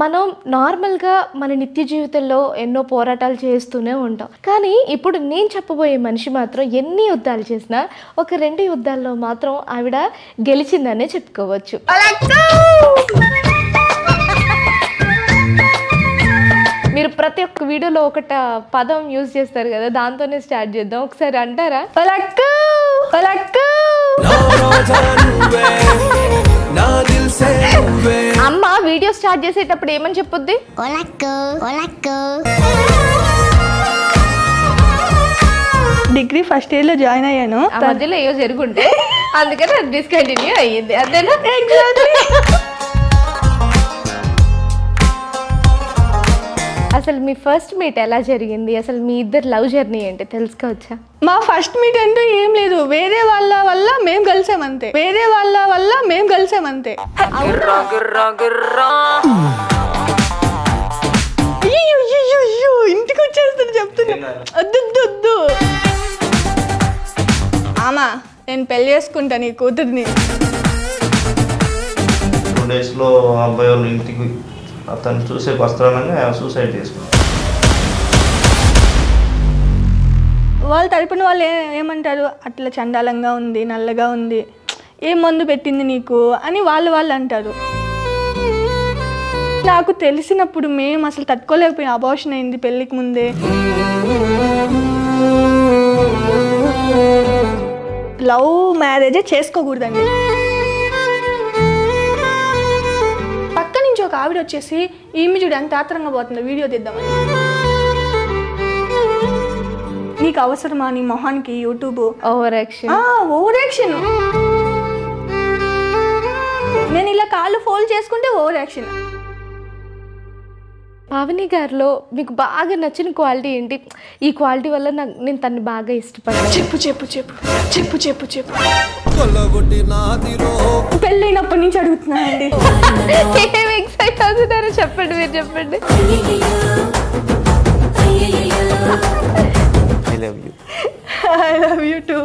మనం నార్మల్గా మన నిత్య జీవితంలో ఎన్నో పోరాటాలు చేస్తూనే ఉంటాం. కానీ ఇప్పుడు నేను చెప్పబోయే మనిషి మాత్రం ఎన్ని యుద్ధాలు చేసినా ఒక 2 యుద్ధాల్లో మాత్రం ఆవిడ గెలిచిందనే చెప్పుకోవచ్చు. మీరు ప్రతి ఒక్క వీడియోలో ఒకట పదం యూజ్ చేస్తారు కదా, దాంతోనే స్టార్ట్ చేద్దాం. ఒకసారి అంటారా? పలక్కు పలక్కు. అమ్మ వీడియో స్టార్ట్ చేసేటప్పుడు ఏమని చెప్పుద్ది? డిగ్రీ ఫస్ట్ ఇయర్ లో జాయిన్ అయ్యాను. ఆ మధ్యలో ఏవో జరుగుంటే అందుకని అది డిస్కంటిన్యూ అయ్యింది. అదేనా? అసలు మీ ఫస్ట్ మీట్ ఎలా జరిగింది? అసలు మీ ఇద్దరు లవ్ జర్నీ ఏంటి తెలుసుకోవచ్చా? మా ఫస్ట్ మీట్ అంటూ ఏం లేదు, వేరే వాళ్ళ వల్ల మేము కలిసామంతే. ఇంటికి వచ్చేస్తుంది చెప్తున్నా. వద్దు ఆమా, నేను పెళ్లి చేసుకుంటా నీ కూతుర్ని. 2 days లో అబ్బాయి వాళ్ళ ఇంటికి అతను చూసే వస్త్రానంగా సూసైడ్ చేసుకున్నాను. వాళ్ళు తరపున వాళ్ళు ఏమంటారు, అట్లా చండాలంగా ఉంది, నల్లగా ఉంది, ఏం మందు పెట్టింది నీకు అని వాళ్ళు అంటారు. నాకు తెలిసినప్పుడు మేము అసలు తట్టుకోలేకపోయినా. అబార్షన్ అయింది పెళ్ళికి ముందే. లవ్ మ్యారేజే చేసుకోకూడదండి. పక్క నుంచి ఒక ఆవిడ వచ్చేసి ఈమె చూడు ఎంత ఆత్రంగా పోతుందో, వీడియో తీద్దామని. నీకు అవసరమా నీ మొహానికి యూట్యూబ్? Over action. నేను ఇలా కాళ్ళు ఫోల్డ్ చేసుకుంటే ఓవర్ యాక్షన్. పావని గారిలో మీకు బాగా నచ్చిన క్వాలిటీ ఏంటి? ఈ క్వాలిటీ వల్ల నేను తన్ని బాగా ఇష్టపడ్డాను. చెప్పు. పెళ్ళైనప్పటి నుంచి అడుగుతున్నానండి. ఏం ఎక్సైట్ అవుతున్నారో చెప్పండి, మీరు చెప్పండి. I love you. I love you too.